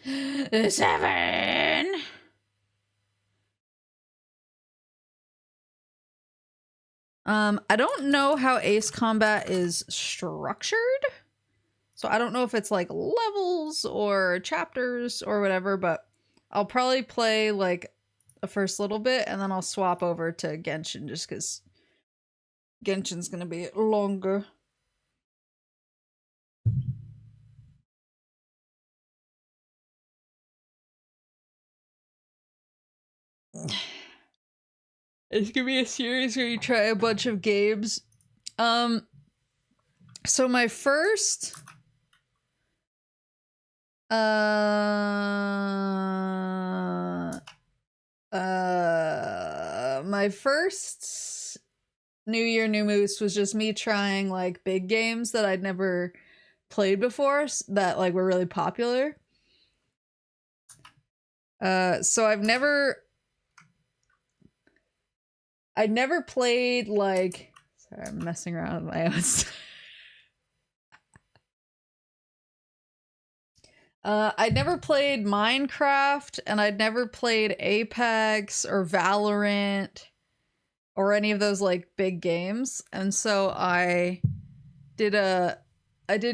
7. I don't know how Ace Combat is structured. So I don't know if it's like levels or chapters or whatever, but I'll probably play like the first little bit and then I'll swap over to Genshin just because Genshin's gonna be longer. It's gonna be a series where you try a bunch of games. So my first my first New Year, New Moose was just me trying like big games that I'd never played before that like were really popular. So I'd never played like, sorry, I'm messing around with my own stuff. I'd never played Minecraft, and I'd never played Apex or Valorant or any of those like big games. And so I did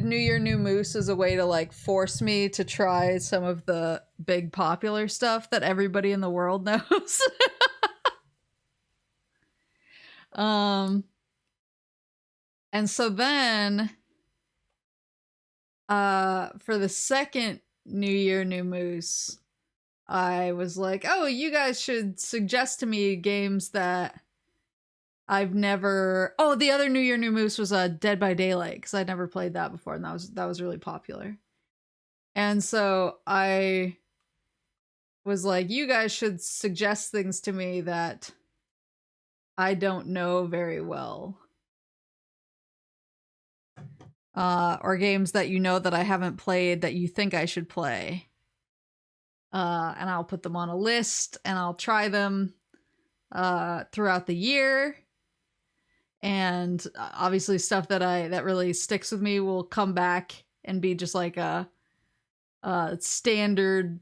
New Year, New Moose as a way to like force me to try some of the big popular stuff that everybody in the world knows. And so then for the second New Year, New Moose, I was like, oh, you guys should suggest to me games that I've never... Oh, the other New Year, New Moose was Dead by Daylight, because I'd never played that before, and that was really popular. And so I was like, you guys should suggest things to me that I don't know very well. Or games that you know that I haven't played that you think I should play. And I'll put them on a list and I'll try them throughout the year. And obviously stuff that really sticks with me will come back and be just like a standard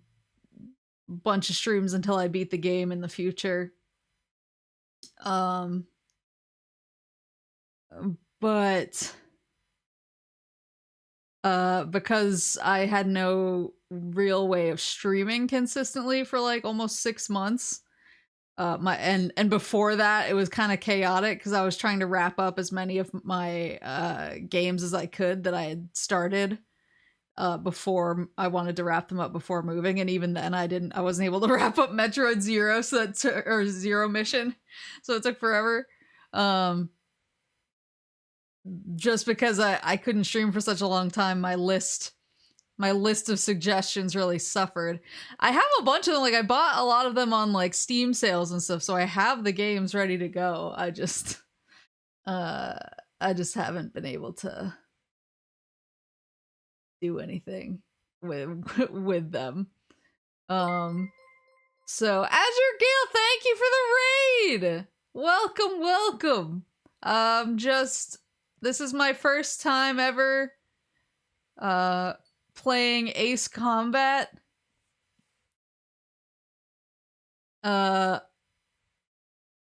bunch of streams until I beat the game in the future. But because I had no real way of streaming consistently for like almost 6 months, and before that it was kind of chaotic because I was trying to wrap up as many of my games as I could that I had started before I wanted to wrap them up before moving, and even then I wasn't able to wrap up Metroid Zero, or Zero Mission, so it took forever. Just because I couldn't stream for such a long time, my list of suggestions really suffered. I have a bunch of them, like I bought a lot of them on like Steam sales and stuff, so I have the games ready to go. I just haven't been able to do anything with them. So Azure Gale, thank you for the raid. Welcome. This is my first time ever playing Ace Combat.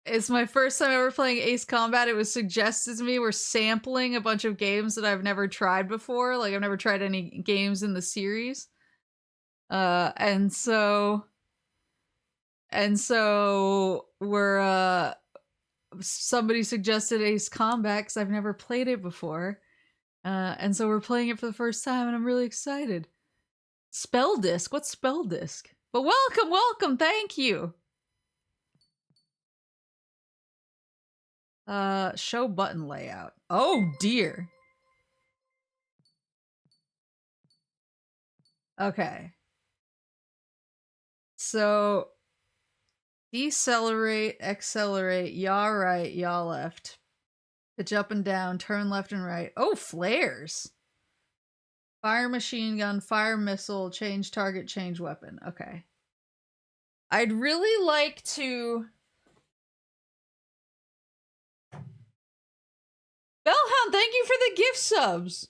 It's my first time ever playing Ace Combat. It was suggested to me. We're sampling a bunch of games that I've never tried before. Like I've never tried any games in the series. And so we're somebody suggested Ace Combat because I've never played it before. And so we're playing it for the first time and I'm really excited. Spell Disc? What's Spell Disc? But welcome, thank you. Show button layout. Oh dear. Okay. So decelerate, accelerate, yaw right, yaw left. Pitch up and down, turn left and right. Oh, flares. Fire machine gun, fire missile, change target, change weapon. Okay. I'd really like to... Bellhound, thank you for the gift subs.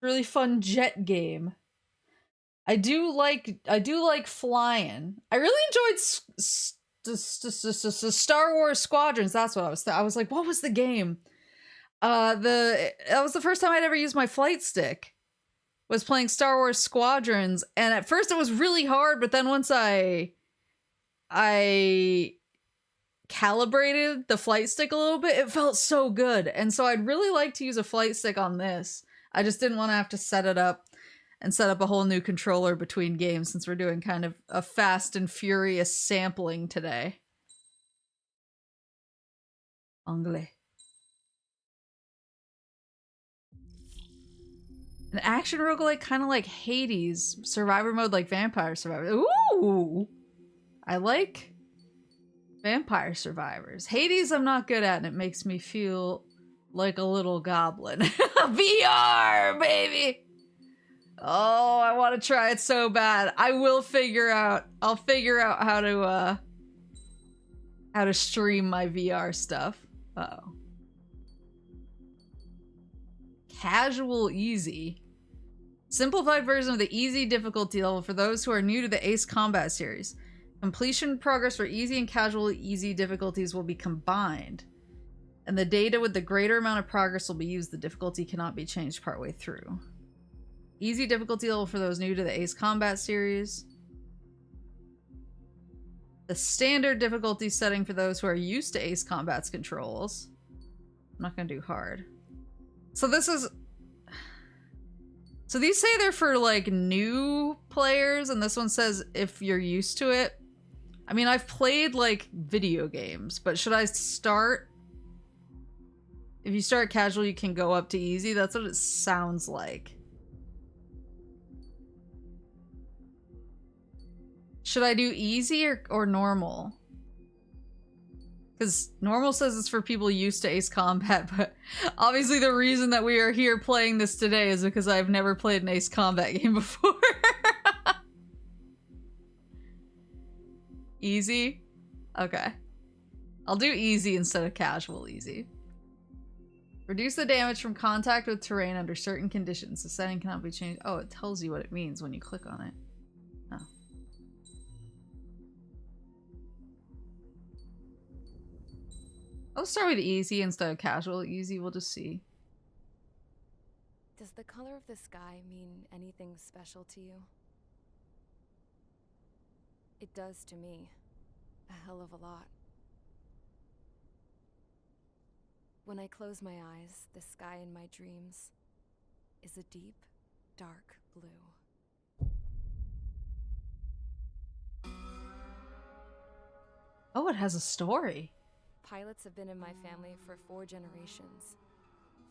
Really fun jet game. I do like flying. I really enjoyed Star Wars Squadrons. That's what I was like, what was the game? That was the first time I'd ever used my flight stick. Was playing Star Wars Squadrons, and at first it was really hard, but then once I calibrated the flight stick a little bit, it felt so good. And so I'd really like to use a flight stick on this. I just didn't want to have to set it up and set up a whole new controller between games, since we're doing kind of a fast and furious sampling today. Anglais. An action roguelike, kind of like Hades. Survivor mode like Vampire Survivors. Ooh! I like Vampire Survivors. Hades I'm not good at, and it makes me feel like a little goblin. VR, baby! Oh, I want to try it so bad. I'll figure out how to stream my VR stuff. Uh-oh. Casual easy. Simplified version of the easy difficulty level for those who are new to the Ace Combat series. Completion progress for easy and casual easy difficulties will be combined, and the data with the greater amount of progress will be used. The difficulty cannot be changed partway through. Easy difficulty level for those new to the Ace Combat series. The standard difficulty setting for those who are used to Ace Combat's controls. I'm not gonna do hard. So this is... So these say they're for, like, new players, and this one says if you're used to it. I mean, I've played, like, video games, but should I start... If you start casual, you can go up to easy? That's what it sounds like. Should I do easy or normal? Because normal says it's for people used to Ace Combat, but obviously the reason that we are here playing this today is because I've never played an Ace Combat game before. Easy? Okay. I'll do easy instead of casual easy. Reduce the damage from contact with terrain under certain conditions. The setting cannot be changed. Oh, it tells you what it means when you click on it. Oh. I'll start with easy instead of casual. Easy, we'll just see. Does the color of the sky mean anything special to you? It does to me. A hell of a lot. When I close my eyes, the sky in my dreams is a deep, dark blue. Oh, it has a story. Pilots have been in my family for 4 generations.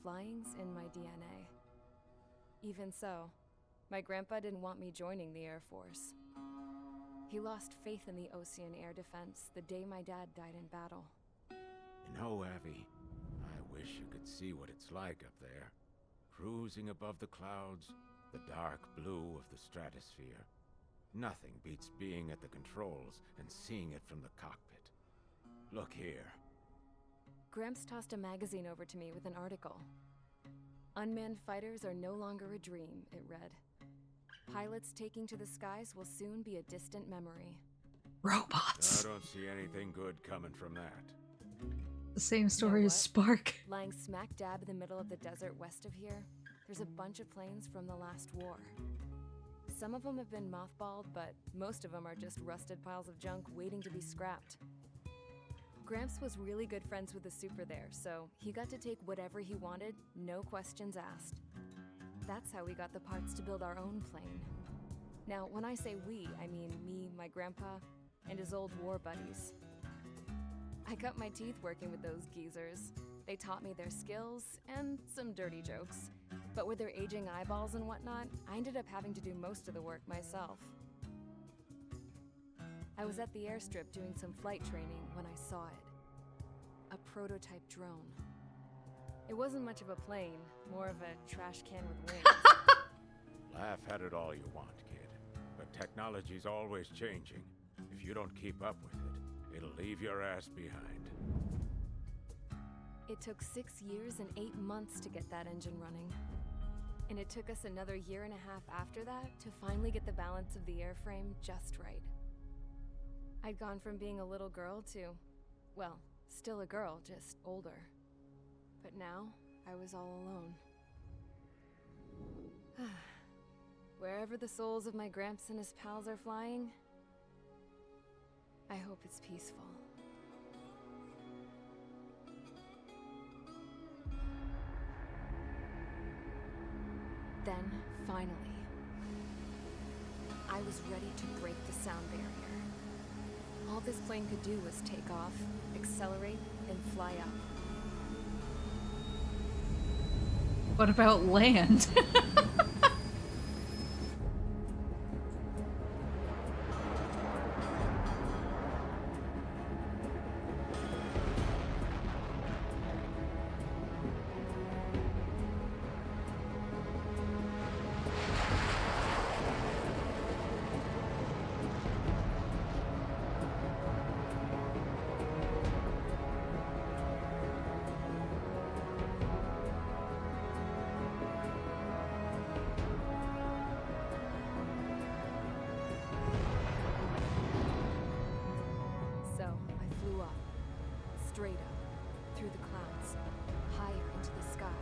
Flying's in my DNA. Even so, my grandpa didn't want me joining the Air Force. He lost faith in the Ocean Air Defense the day my dad died in battle. You know, Abby, I wish you could see what it's like up there. Cruising above the clouds, the dark blue of the stratosphere. Nothing beats being at the controls and seeing it from the cockpit. Look here. Gramps tossed a magazine over to me with an article. Unmanned fighters are no longer a dream, it read. Pilots taking to the skies will soon be a distant memory. Robots. I don't see anything good coming from that. The same story as Spark. Lying smack dab in the middle of the desert west of here, there's a bunch of planes from the last war. Some of them have been mothballed, but most of them are just rusted piles of junk waiting to be scrapped. Gramps was really good friends with the super there, so he got to take whatever he wanted, no questions asked. That's how we got the parts to build our own plane. Now, when I say we, I mean me, my grandpa, and his old war buddies. I cut my teeth working with those geezers. They taught me their skills and some dirty jokes. But with their aging eyeballs and whatnot, I ended up having to do most of the work myself. I was at the airstrip doing some flight training when I saw it. A prototype drone. It wasn't much of a plane, more of a trash can with wings. Laugh at it all you want, kid. But technology's always changing. If you don't keep up with it, it'll leave your ass behind. It took 6 years and 8 months to get that engine running. And it took us another year and a half after that to finally get the balance of the airframe just right. I'd gone from being a little girl to, well, still a girl, just older. But now, I was all alone. Wherever the souls of my Gramps and his pals are flying, I hope it's peaceful. Then, finally, I was ready to break the sound barrier. All this plane could do was take off, accelerate, and fly up. What about land? Straight up, through the clouds, higher into the sky.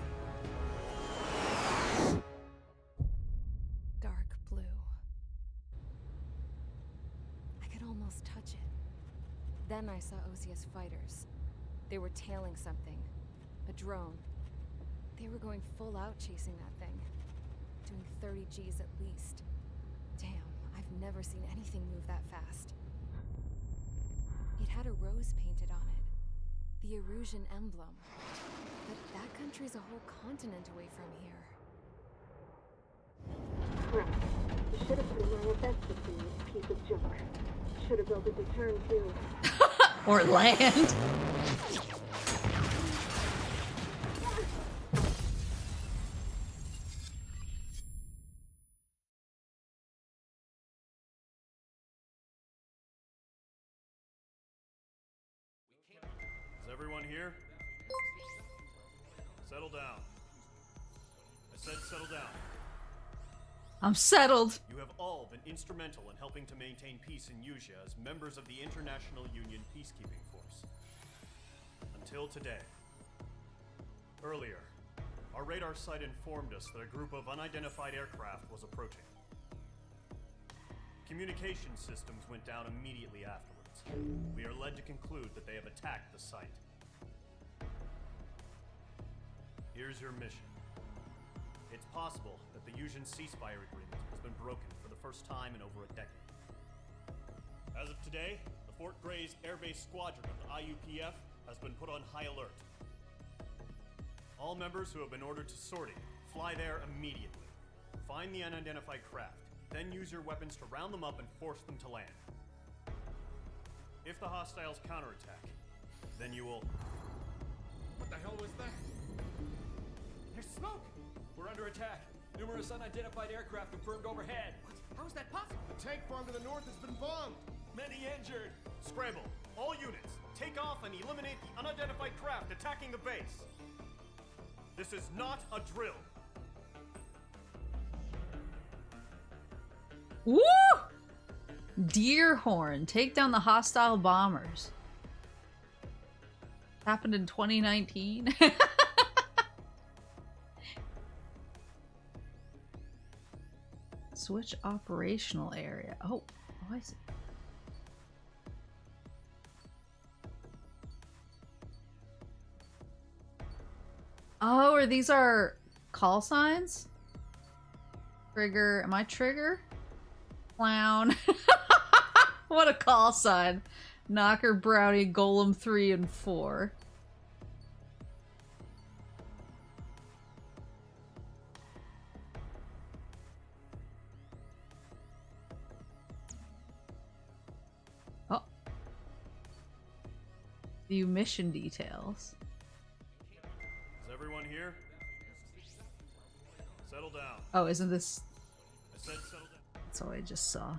Dark blue. I could almost touch it. Then I saw Osia's fighters. They were tailing something. A drone. They were going full out chasing that thing. Doing 30 Gs at least. Damn, I've never seen anything move that fast. It had a rose painted on it. The Erusian emblem. But that country's a whole continent away from here. Right. You should have put in my investigation, this piece of junk. Should have built a return too. Or land. Is everyone here? Settle down. I said settle down. I'm settled. You have all been instrumental in helping to maintain peace in Usea as members of the International Union Peacekeeping Force. Until today. Earlier, our radar site informed us that a group of unidentified aircraft was approaching. Communication systems went down immediately afterwards. We are led to conclude that they have attacked the site. Here's your mission. It's possible that the Usean ceasefire agreement has been broken for the first time in over a decade. As of today, the Fort Grays Air Base Squadron of the IUPF has been put on high alert. All members who have been ordered to sortie, fly there immediately. Find the unidentified craft, then use your weapons to round them up and force them to land. If the hostiles counterattack, then you will... What the hell was that? There's smoke! We're under attack. Numerous unidentified aircraft confirmed overhead. What? How is that possible? The tank farm to the north has been bombed. Many injured. Scramble! All units, take off and eliminate the unidentified craft attacking the base. This is not a drill. Woo! Deerhorn. Take down the hostile bombers. Happened in 2019. Switch operational area. Oh, I see. Oh, or these are call signs? Trigger. Am I trigger? Clown. What a call sign. Knocker, Brownie, Golem 3 and 4. Oh. View mission details. Is everyone here? Settle down. Oh, isn't this... I said settle down. That's all I just saw.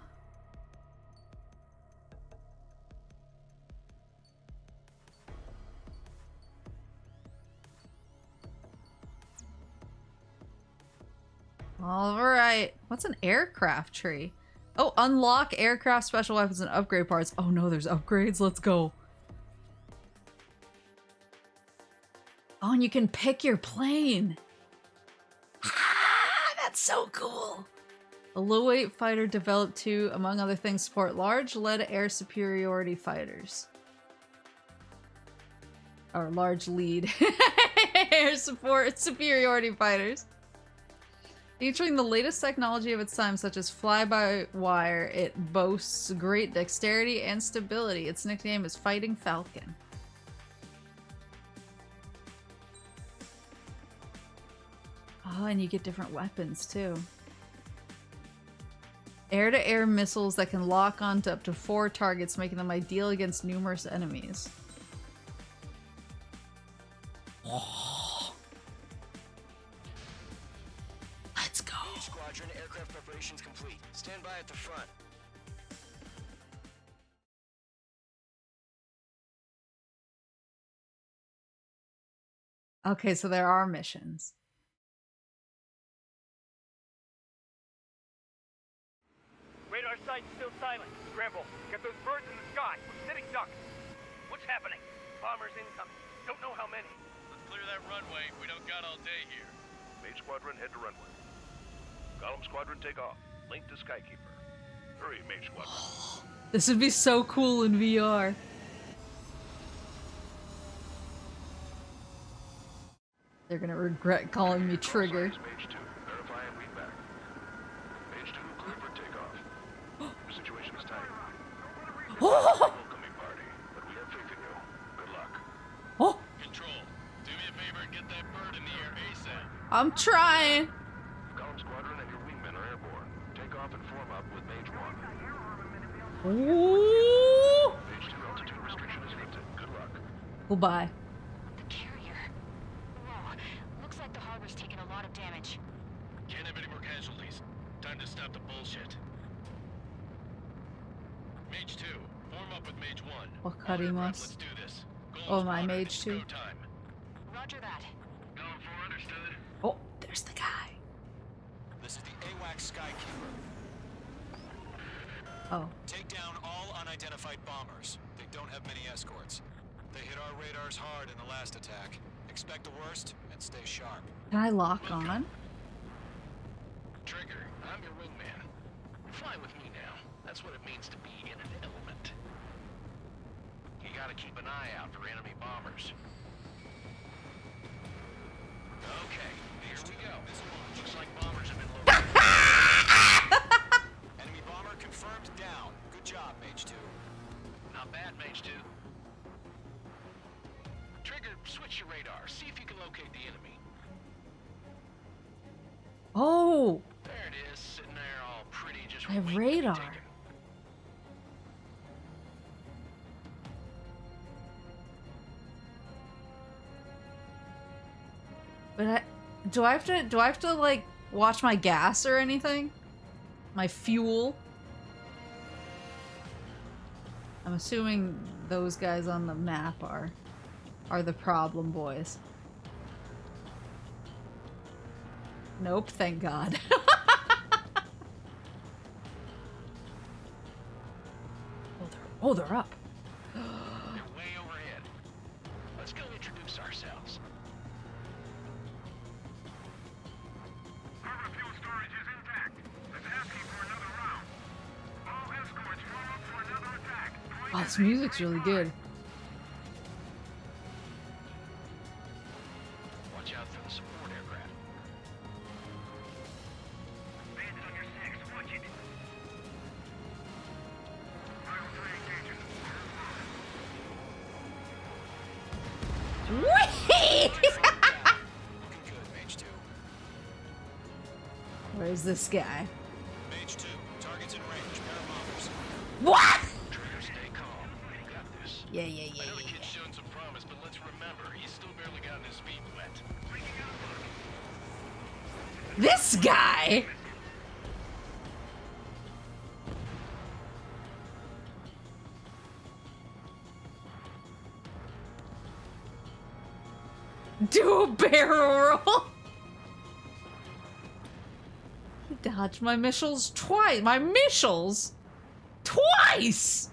Alright. What's an aircraft tree? Oh, unlock aircraft special weapons and upgrade parts. Oh no, there's upgrades. Let's go. Oh, and you can pick your plane. Ah, that's so cool. A low-weight fighter developed to, among other things, support large lead air superiority fighters. Or large lead air support superiority fighters. Featuring the latest technology of its time, such as fly-by-wire, it boasts great dexterity and stability. Its nickname is Fighting Falcon. Oh, and you get different weapons, too. Air-to-air missiles that can lock onto up to 4 targets, making them ideal against numerous enemies. Let's go. Squadron, aircraft preparations complete. Stand by at the front. Okay, so there are missions. Radar site's still silent. Scramble. Get those birds in the sky. We're sitting ducks. What's happening? Bombers incoming. Don't know how many. Let's clear that runway. We don't got all day here. Mage Squadron, head to runway. Column Squadron, take off. Link to Skykeeper. Hurry, Mage Squadron. This would be so cool in VR. They're gonna regret calling me Trigger. Mage 2, verify and read back. Mage 2, clear for takeoff. Your situation is tight. Welcoming party, but we have faith in you. Good luck. Oh, Control, do me a favor and get that bird in the air ASAP. I'm trying. Column Squadron and your wingmen are airborne. Take off and form up with Mage 1. Ooh. Mage 2, altitude restriction is lifted. Good luck. Goodbye. The carrier. Whoa. Looks like the harbor's taken a lot of damage. Can't have any more casualties. Time to stop the bullshit. Mage 2, form up with Mage 1. What All cutting aircraft, was? let's do this. Oh, my Mage 2. Go time. Roger that. Going for understood. Oh, there's the guy. This is the AWACS Skykeeper. Oh. Take down all unidentified bombers. They don't have many escorts. They hit our radars hard in the last attack. Expect the worst and stay sharp. Can I lock on? Trigger, I'm your wingman. Fly with me now. That's what it means to be in an element. You gotta keep an eye out for enemy bombers. Okay, here we go. Looks like bombers have been located. Enemy bomber confirmed down. Good job, Mage 2. Not bad, Mage 2. Trigger, switch your radar. See if you can locate the enemy. Oh, There it is, sitting there all pretty, just I have waiting to be radar. taken. but do I have to like watch my gas or anything? My fuel? I'm assuming those guys on the map are the problem boys. Nope, thank God. Oh, they're up. They're way overhead. Let's go introduce ourselves. Harbor fuel storage is intact. Let's asking for another round. All escorts form up for another attack. Oh, this music's really good. Watch out for the support aircraft. Bandit on your 6, watch it. Final 3 engaging. Whee! Looking good, Mage 2. Where's this guy? Mage 2, targets in range. Pair of bombers. What? Trigger, stay calm. You got this. Yeah. I know the kid's shown some promise, but let's remember, he's still barely gotten his feet wet. This guy! Do a barrel roll! dodged my missiles twice. My missiles? Twice!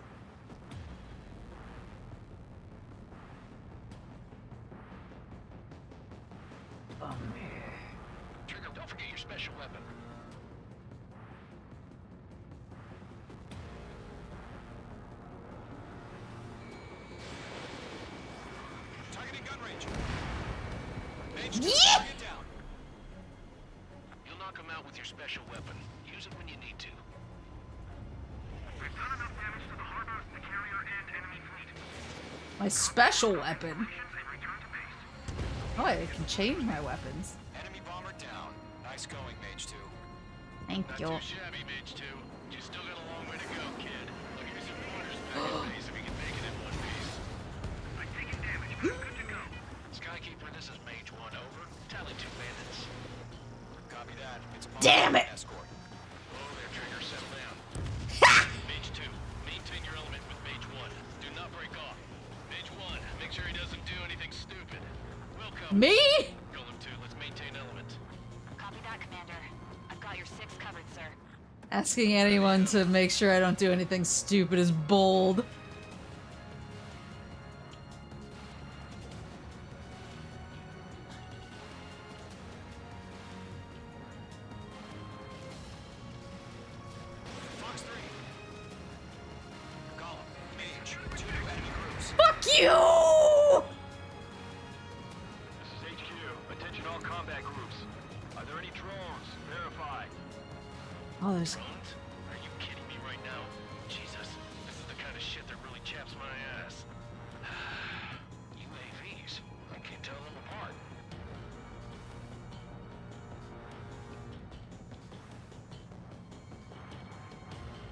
Trico, don't forget your special weapon. Targeting gun range. Mage 2, Yeah! target down. You'll knock him out with your special weapon. Use it when you need to. We've done enough damage to the harbor, the carrier, and enemy fleet. My special weapon. Missions and return to base. Oh, I can change my weapons. Enemy bomber down. Nice going, Mage 2. Thank Not you. too shabby, Mage 2. You still got a long way to go, kid. I'll give you some pointers back in base if you can make it in one piece. I'm taking damage, but I'm good to go. Skykeeper, this is Mage 1, over. Tally 2 bandits. Copy that. It's a bomber Damn it! escort. Whoa there, Trigger, settle down. Mage 2, maintain your element with Mage 1. Do not break off. Mage 1, make sure he doesn't do anything stupid. Welcome. Me? Golem 2, let's maintain element. Copy that, Commander. I've got your 6 covered, sir. Asking anyone to make sure I don't do anything stupid is bold. Fox 3. Golem. Mage. 2 new enemy groups. Fuck you! This is HQ. Attention all combat groups. Are there any drones? Verify. Oh, there's... Drones? Are you kidding me right now? Jesus, this is the kind of shit that really chaps my ass. UAVs. I can't tell them apart.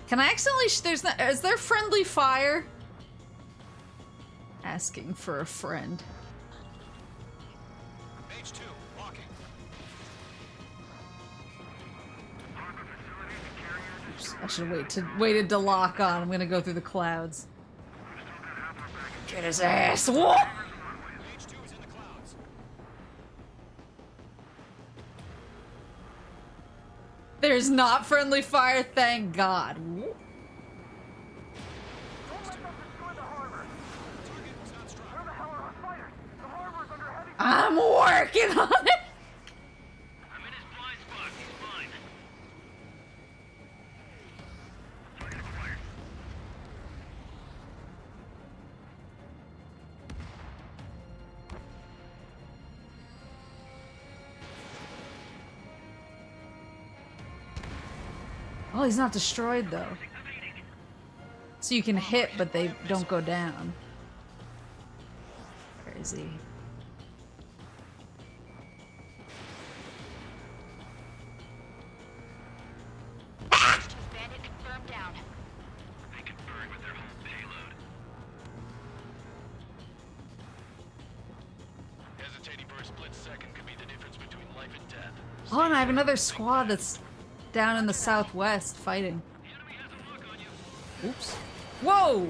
Can I accidentally... there's not... is there friendly fire? Asking for a friend. Mage 2. Walking. Oops, I should have waited to lock on. I'm gonna go through the clouds. Get his ass. What? Mage 2 is in the clouds. There's not friendly fire, thank God. Don't let them destroy the harbor. Target was not struck. Where the hell are our fighters? The harbor's under heavy... I'm working on it. I'm in his blind spot. He's fine. Target acquired. Oh, he's not destroyed though. So you can hit, but they don't go down. Crazy. Bandit confirmed down. They can burn with their whole payload. Hesitating for a split second could be the difference between life and death. Oh, and I have another squad that's down in the southwest fighting. The enemy has a lock on you. Oops. Whoa!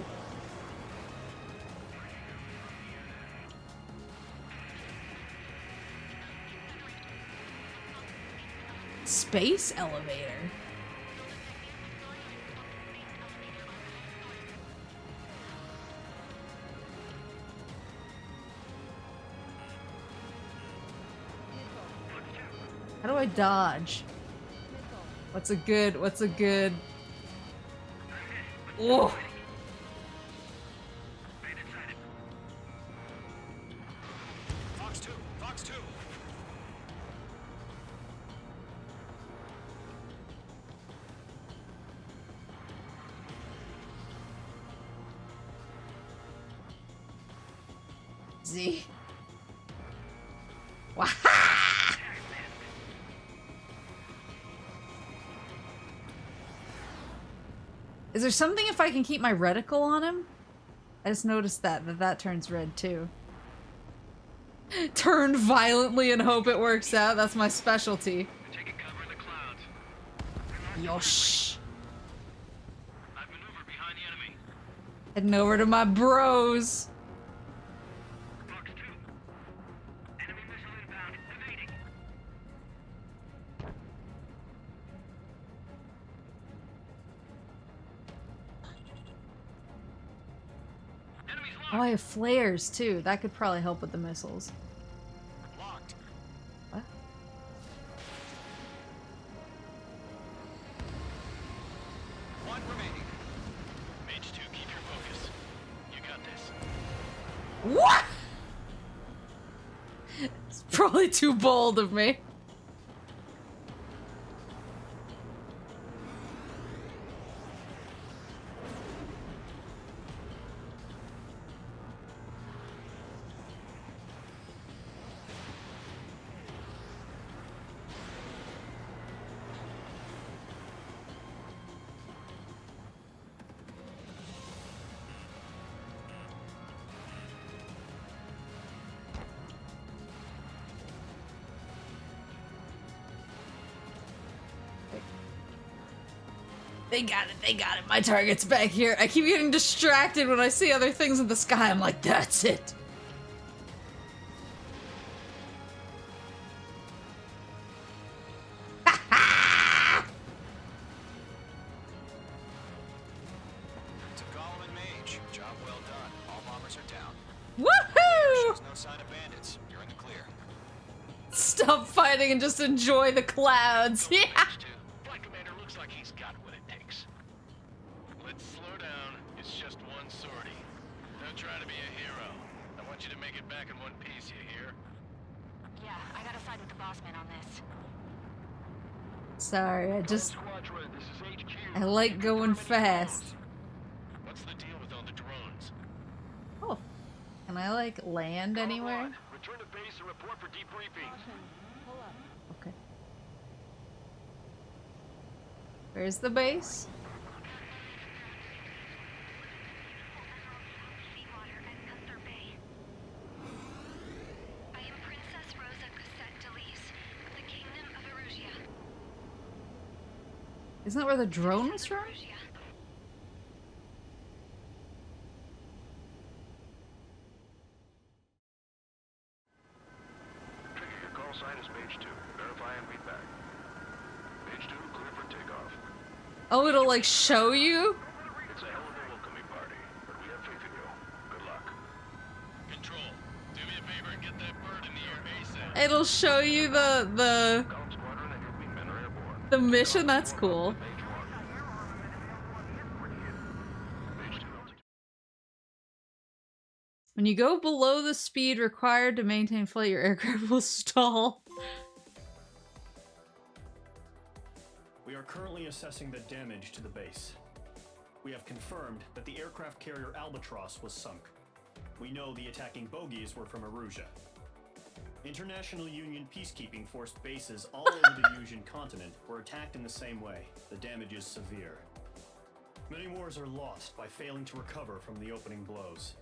Space elevator. How do I dodge? What's a good... Whoa! Fox 2. Fox 2. Z. Wow! Is there something if I can keep my reticle on him? I just noticed that turns red too. Turn violently and hope it works out. That's my specialty. Taking cover in the clouds. Yosh. I've maneuvered behind the enemy. Heading over to my bros. Fox 2. Enemy missile inbound. Evading. Oh, I have flares too. That could probably help with the missiles. Locked. What? One remaining. Mage 2, keep your focus. You got this. What? It's probably too bold of me. They got it, they got it. My target's back here. I keep getting distracted when I see other things in the sky. I'm like, that's it. To Golem and Mage, job well done. All bombers are down. Woohoo! Shows no sign of bandits. You're in the clear. Stop fighting and just enjoy the clouds. Yeah. Mage 2, Flight Commander looks like he's got what it takes. Let's slow down. It's just one sortie. Don't try to be a hero. I want you to make it back in one piece, you hear? Yeah, I gotta side with the boss man on this. Sorry, I just Squadron, this is HQ. I like going fast. What's the deal with all the drones? Oh, can I like land anywhere? Return to base and report for debriefing. Okay. Where's the base? Seawater at Gunther Bay. I am Princess Rosa Cassette Delise, of the Kingdom of Erusia. Isn't that where the drone was from? Trigger, your call sign is Mage 2. Verify and read back. Mage 2, clear for takeoff. Oh, it'll like show you? It's a hell of a welcoming party, but we have faith in you. Good luck. Control, do me a favor and get that bird in the air ASAP. It'll show you the Golem Squadron and your wingmen are airborne. the mission. That's cool. Mage 1. Mage 2, altitude. When you go below the speed required to maintain flight, your aircraft will stall. We are currently assessing the damage to the base. We have confirmed that the aircraft carrier Albatross was sunk. We know the attacking bogies were from Erusia. International Union peacekeeping force bases all over the Usian continent were attacked in the same way. The damage is severe. Many wars are lost by failing to recover from the opening blows.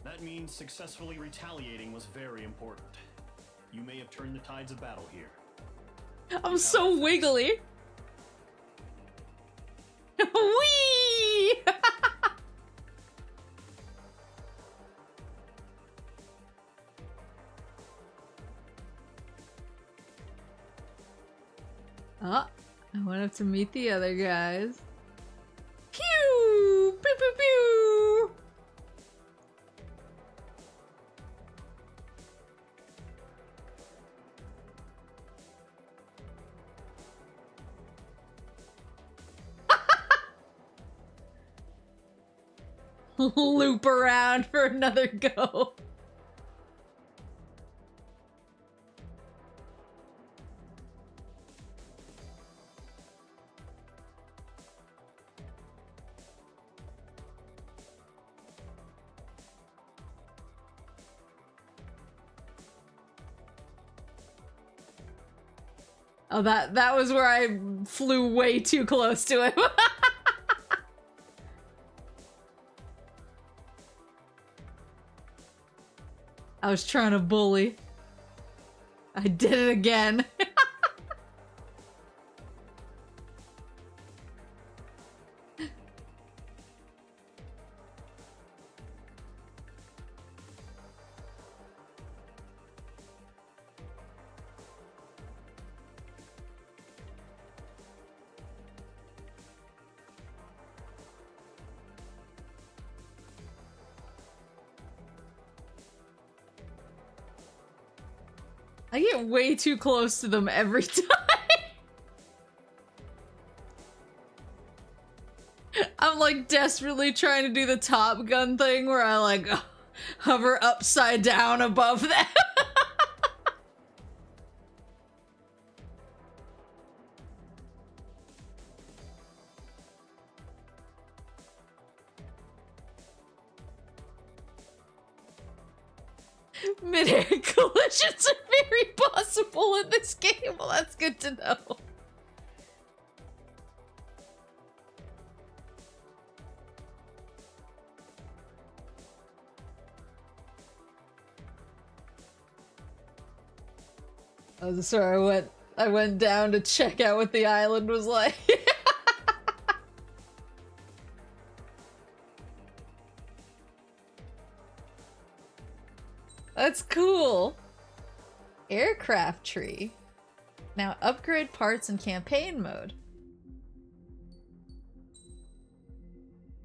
That means successfully retaliating was very important. You may have turned the tides of battle here. I'm so wiggly. Whee! Oh, I went up to meet the other guys. Pew! Pew pew pew! Loop around for another go. Oh, that was where I flew way too close to him. I was trying to bully. I did it again. I get way too close to them every time. I'm like desperately trying to do the Top Gun thing where I like hover upside down above them. Mid-air collisions are very possible in this game. Well, that's good to know. Oh, sorry, I went down to check out what the island was like. That's cool. Aircraft tree. Now upgrade parts in campaign mode.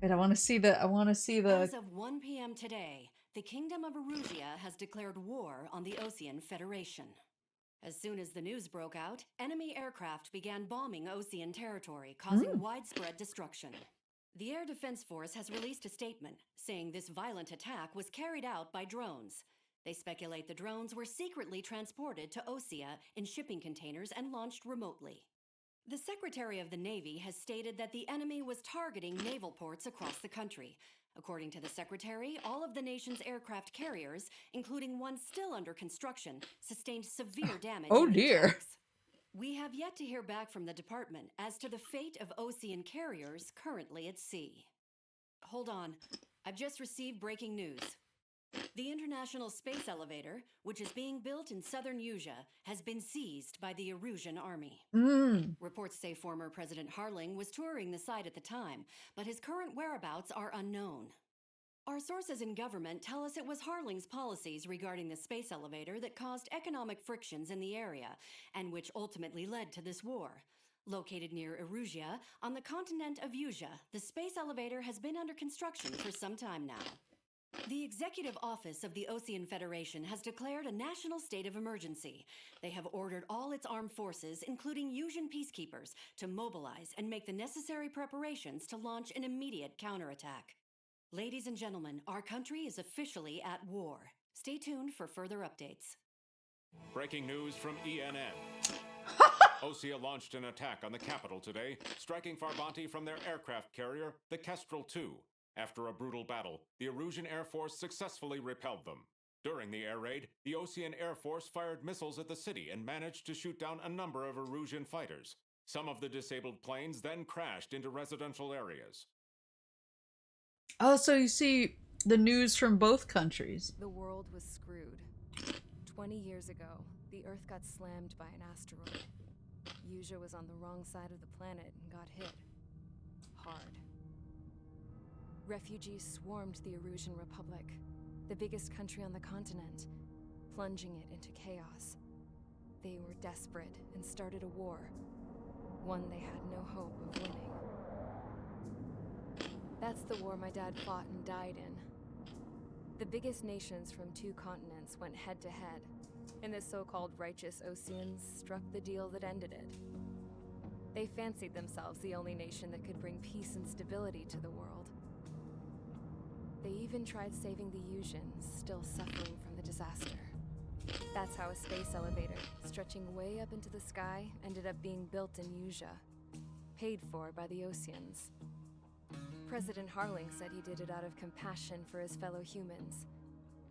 Wait, I want to see the As of 1 p.m. today, the Kingdom of Erusia has declared war on the Ocean Federation. As soon as the news broke out, enemy aircraft began bombing Ocean territory, causing widespread destruction. The Air Defense Force has released a statement saying this violent attack was carried out by drones. They speculate the drones were secretly transported to Osea in shipping containers and launched remotely. The Secretary of the Navy has stated that the enemy was targeting naval ports across the country. According to the Secretary, all of the nation's aircraft carriers, including one still under construction, sustained severe damage. Oh in the dear. attacks. We have yet to hear back from the department as to the fate of Ocean carriers currently at sea. Hold on. I've just received breaking news. The International Space Elevator, which is being built in southern Usea, has been seized by the Erusian army. Reports say former President Harling was touring the site at the time, but his current whereabouts are unknown. Our sources in government tell us it was Harling's policies regarding the space elevator that caused economic frictions in the area, and which ultimately led to this war. Located near Erusia, on the continent of Usea, the space elevator has been under construction for some time now. The Executive Office of the Ocean Federation has declared a national state of emergency. They have ordered all its armed forces, including Usian peacekeepers, to mobilize and make the necessary preparations to launch an immediate counterattack. Ladies and gentlemen, our country is officially at war. Stay tuned for further updates. Breaking news from ENN. Osea launched an attack on the capital today, striking Farbanti from their aircraft carrier, the Kestrel II. After a brutal battle, the Erusian Air Force successfully repelled them. During the air raid, the Ocean Air Force fired missiles at the city and managed to shoot down a number of Erusian fighters. Some of the disabled planes then crashed into residential areas. Oh, so you see the news from both countries. The world was screwed. 20 years ago, the Earth got slammed by an asteroid. Usea was on the wrong side of the planet and got hit. Hard. Refugees swarmed the Erusian Republic, the biggest country on the continent, plunging it into chaos. They were desperate and started a war, one they had no hope of winning. That's the war my dad fought and died in. The biggest nations from 2 continents went head-to-head, and the so-called righteous Oceans struck the deal that ended it. They fancied themselves the only nation that could bring peace and stability to the world. They even tried saving the Usians, still suffering from the disaster. That's how a space elevator, stretching way up into the sky, ended up being built in Usea, paid for by the Oceans. President Harling said he did it out of compassion for his fellow humans.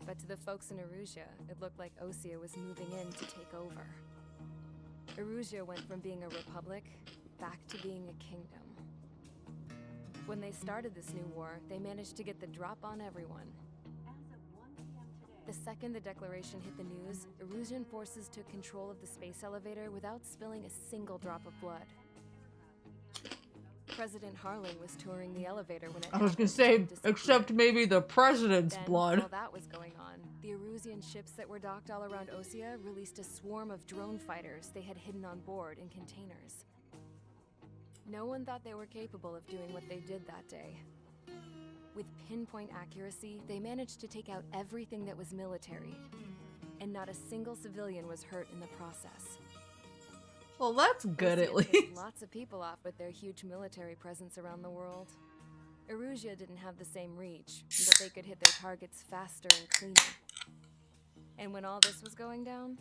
But to the folks in Erusia, it looked like Osea was moving in to take over. Erusia went from being a republic back to being a kingdom. When they started this new war, they managed to get the drop on everyone. The second the declaration hit the news, Erusian forces took control of the space elevator without spilling a single drop of blood. President Harling was touring the elevator when it I was gonna say, happened. except maybe the president's Then, blood. while that was going on, the Erusian ships that were docked all around Osea released a swarm of drone fighters they had hidden on board in containers. No one thought they were capable of doing what they did that day. With pinpoint accuracy, they managed to take out everything that was military. and not a single civilian was hurt in the process. Well, that's good at Ocean least. pissed lots of people off with their huge military presence around the world. Erusia didn't have the same reach, but they could hit their targets faster and cleaner. And when all this was going down,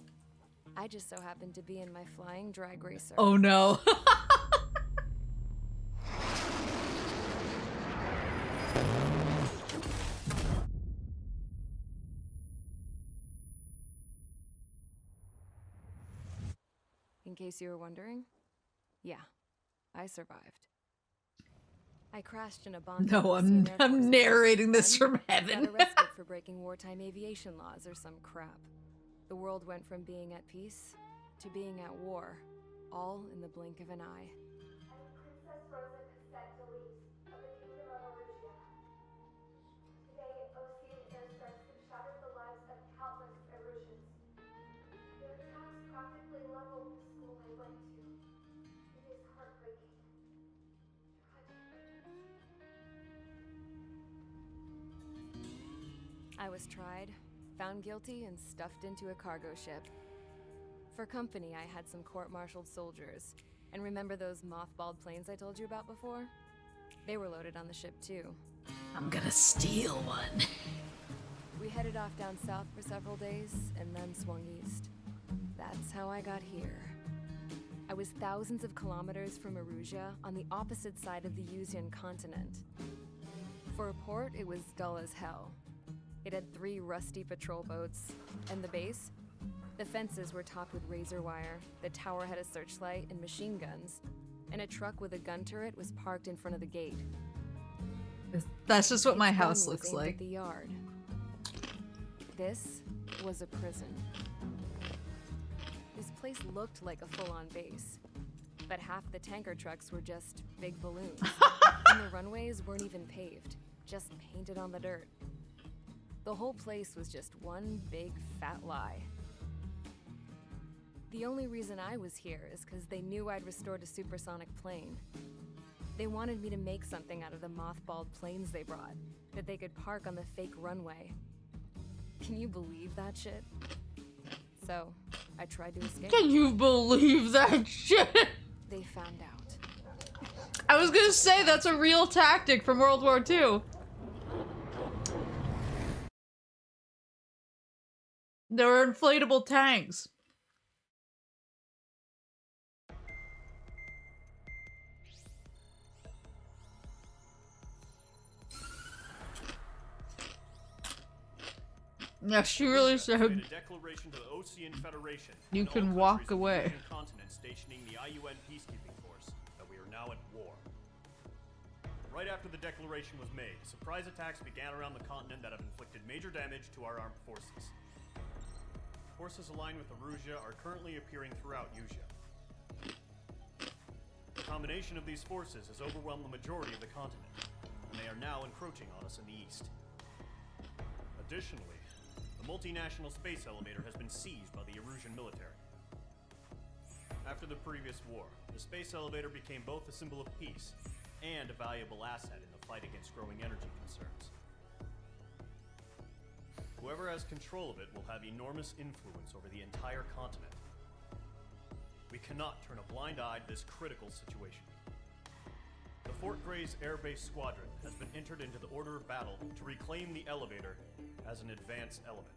I just so happened to be in my flying drag racer. Oh no. In case you were wondering, yeah, I survived. I crashed in a bond. No, I'm narrating this from heaven. Got arrested for breaking wartime aviation laws or some crap. The world went from being at peace to being at war, all in the blink of an eye. Princess Rosa consent to leave of the Kingdom of Erusia. Today, Ocean airstrikes have shattered the lives of countless Erusians. Their attacks practically leveled the school I went to. It is heartbreaking. I was tried, found guilty, and stuffed into a cargo ship. For company, I had some court-martialed soldiers. And remember those mothballed planes I told you about before? They were loaded on the ship too. I'm gonna steal one. We headed off down south for several days, and then swung east. That's how I got here. I was thousands of kilometers from Erusia, on the opposite side of the Yuzian continent. For a port, it was dull as hell. It had 3 rusty patrol boats. And the base? The fences were topped with razor wire, the tower had a searchlight and machine guns, and a truck with a gun turret was parked in front of the gate. That's just what my Its house gun was looks aimed at like. the yard. This was a prison. This place looked like a full-on base, but half the tanker trucks were just big balloons, and the runways weren't even paved, just painted on the dirt. The whole place was just one big fat lie. The only reason I was here is because they knew I'd restored a supersonic plane. They wanted me to make something out of the mothballed planes they brought, that they could park on the fake runway. Can you believe that shit? So, I tried to escape. Can you believe that shit? They found out. I was gonna say that's a real tactic from World War II. There were inflatable tanks. Yeah, she really Russia said made a declaration to the Ocean Federation you and all can walk countries of the away. Asian continent stationing the IUN peacekeeping force that we are now at war. Right after the declaration was made, surprise attacks began around the continent that have inflicted major damage to our armed forces. Forces aligned with Erusia are currently appearing throughout Yusia. The combination of these forces has overwhelmed the majority of the continent, and they are now encroaching on us in the east. Additionally, the multinational space elevator has been seized by the Erusian military. After the previous war, the space elevator became both a symbol of peace and a valuable asset in the fight against growing energy concerns. Whoever has control of it will have enormous influence over the entire continent. We cannot turn a blind eye to this critical situation. The Fort Gray's Air Base Squadron has been entered into the order of battle to reclaim the elevator as an advanced element.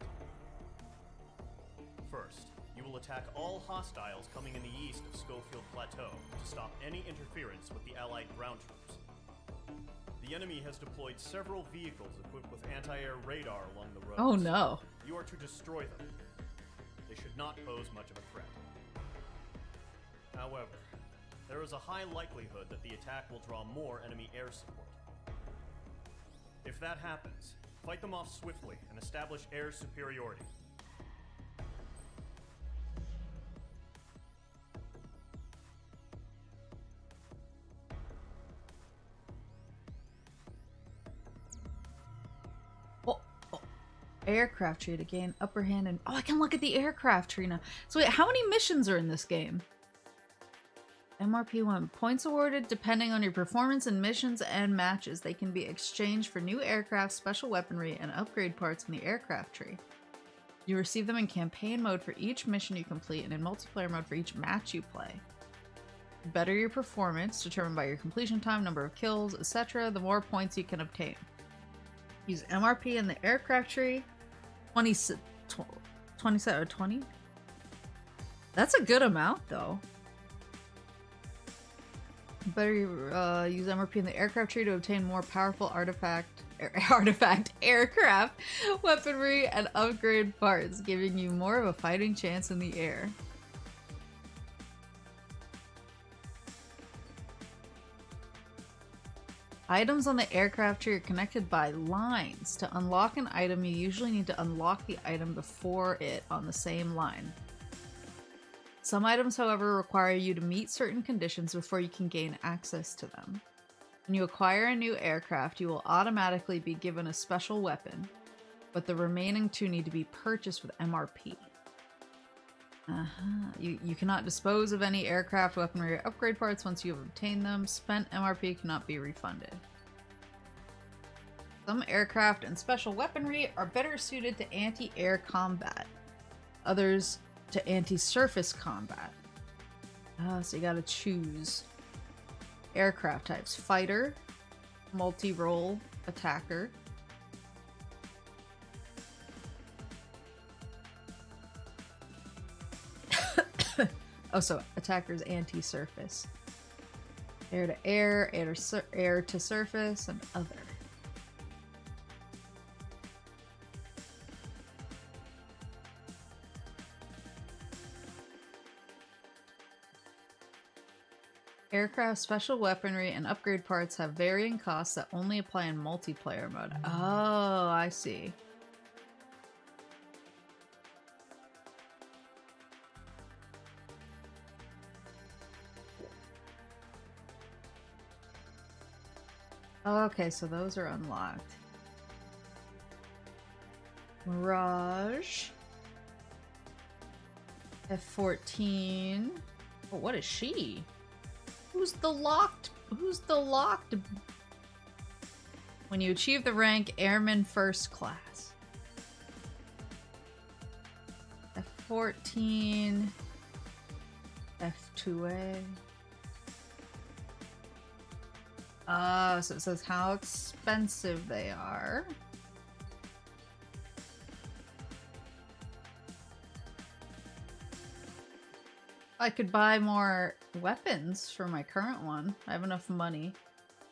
First, you will attack all hostiles coming in the east of Schofield Plateau to stop any interference with the Allied ground troops. The enemy has deployed several vehicles equipped with anti-air radar along the roads. Oh no. You are to destroy them. They should not pose much of a threat. However, there is a high likelihood that the attack will draw more enemy air support. If that happens, fight them off swiftly and establish air superiority. Aircraft tree to gain upper hand and I can look at the aircraft tree now. So wait, how many missions are in this game? MRP1. Points awarded depending on your performance in missions and matches. They can be exchanged for new aircraft, special weaponry, and upgrade parts in the aircraft tree. You receive them in campaign mode for each mission you complete and in multiplayer mode for each match you play. The better your performance, determined by your completion time, number of kills, etc., the more points you can obtain. Use MRP in the aircraft tree. 27 or 20? That's a good amount, though. Better use MRP in the aircraft tree to obtain more powerful artifact aircraft weaponry and upgrade parts, giving you more of a fighting chance in the air. Items on the aircraft tree are connected by lines. To unlock an item, you usually need to unlock the item before it on the same line. Some items, however, require you to meet certain conditions before you can gain access to them. When you acquire a new aircraft, you will automatically be given a special weapon, but the remaining two need to be purchased with MRP. You cannot dispose of any aircraft weaponry or upgrade parts once you have obtained them. Spent MRP cannot be refunded. Some aircraft and special weaponry are better suited to anti-air combat. Others to anti-surface combat. So you gotta choose. Aircraft types: fighter, multi-role, attacker. Oh, so attacker's anti-surface. Air to air, air to surface, and other. Aircraft special weaponry and upgrade parts have varying costs that only apply in multiplayer mode. Oh, I see. Okay, so those are unlocked. Mirage. F-14. Oh, what is she? Who's the locked? When you achieve the rank Airman First Class. F-14. F-2A. So it says how expensive they are. I could buy more weapons for my current one. I have enough money.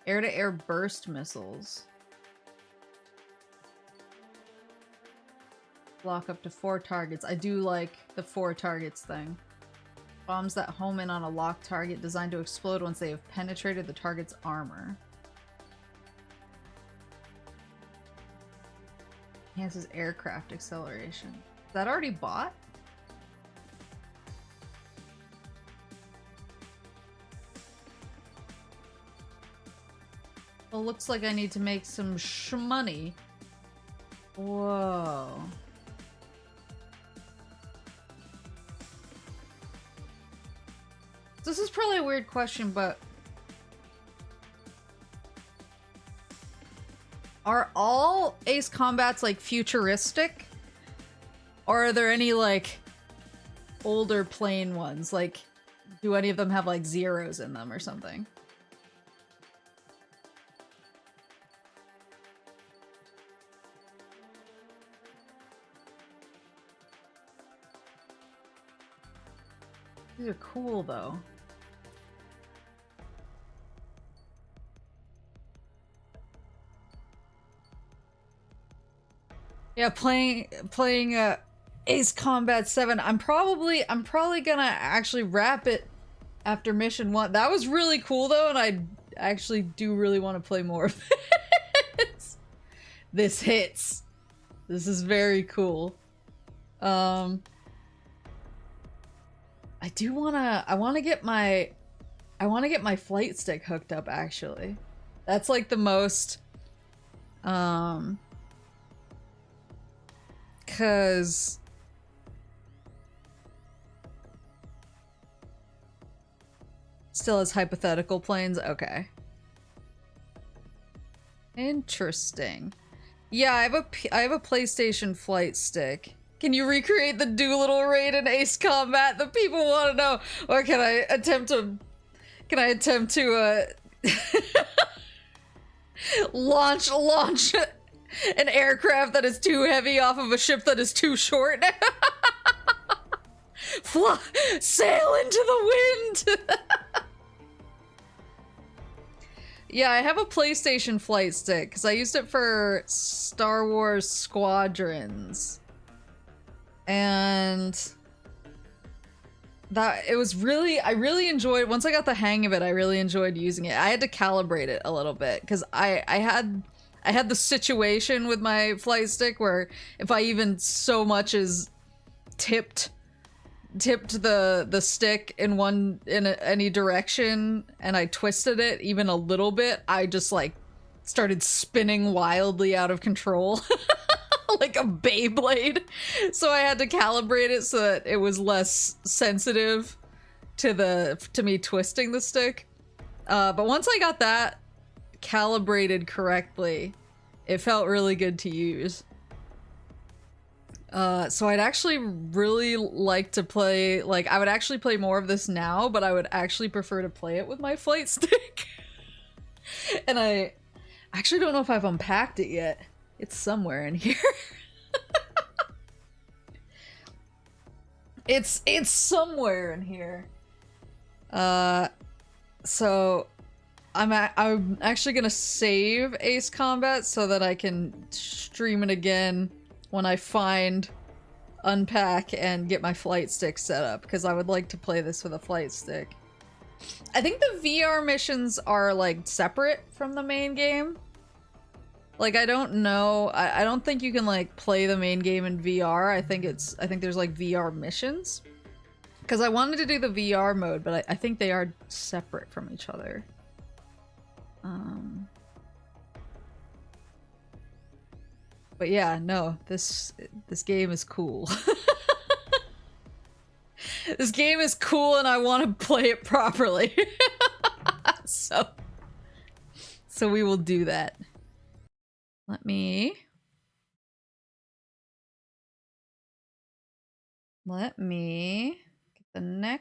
Air-to-air burst missiles. Block up to 4 targets. I do like the 4 targets thing. Bombs that home in on a locked target designed to explode once they have penetrated the target's armor. Enhances aircraft acceleration. Is that already bought? Well, looks like I need to make some shmoney. Whoa. This is probably a weird question, but are all Ace Combats like futuristic? Or are there any like older plain ones? Like, do any of them have like zeros in them or something? These are cool though. Yeah, playing Ace Combat 7. I'm probably gonna actually wrap it after mission 1. That was really cool though, and I actually do really want to play more of this. This hits. This is very cool. I wanna get my flight stick hooked up actually. That's like the most cause still has hypothetical planes. Okay. Interesting. Yeah, I have a PlayStation flight stick. Can you recreate the Doolittle raid in Ace Combat? The people want to know. Or can I attempt to launch an aircraft that is too heavy off of a ship that is too short? Sail into the wind! Yeah, I have a PlayStation flight stick because I used it for Star Wars Squadrons. And that it was really, I really enjoyed, once I got the hang of it, I really enjoyed using it. I had to calibrate it a little bit because I had the situation with my flight stick where if I even so much as tipped the stick in any direction and I twisted it even a little bit, I just like started spinning wildly out of control like a Beyblade. So I had to calibrate it so that it was less sensitive to me twisting the stick. But once I got that calibrated correctly, it felt really good to use. So I'd actually really like to play, like, I would actually play more of this now, but I would actually prefer to play it with my flight stick. And I actually don't know if I've unpacked it yet. It's somewhere in here. It's somewhere in here. So I'm actually gonna save Ace Combat so that I can stream it again when I find, unpack, and get my flight stick set up, because I would like to play this with a flight stick. I think the VR missions are, like, separate from the main game. Like, I don't know, I don't think you can, like, play the main game in VR. I think there's, like, VR missions. Because I wanted to do the VR mode, but I think they are separate from each other. But yeah, no, this game is cool. This game is cool and I want to play it properly. So we will do that. Let me get the next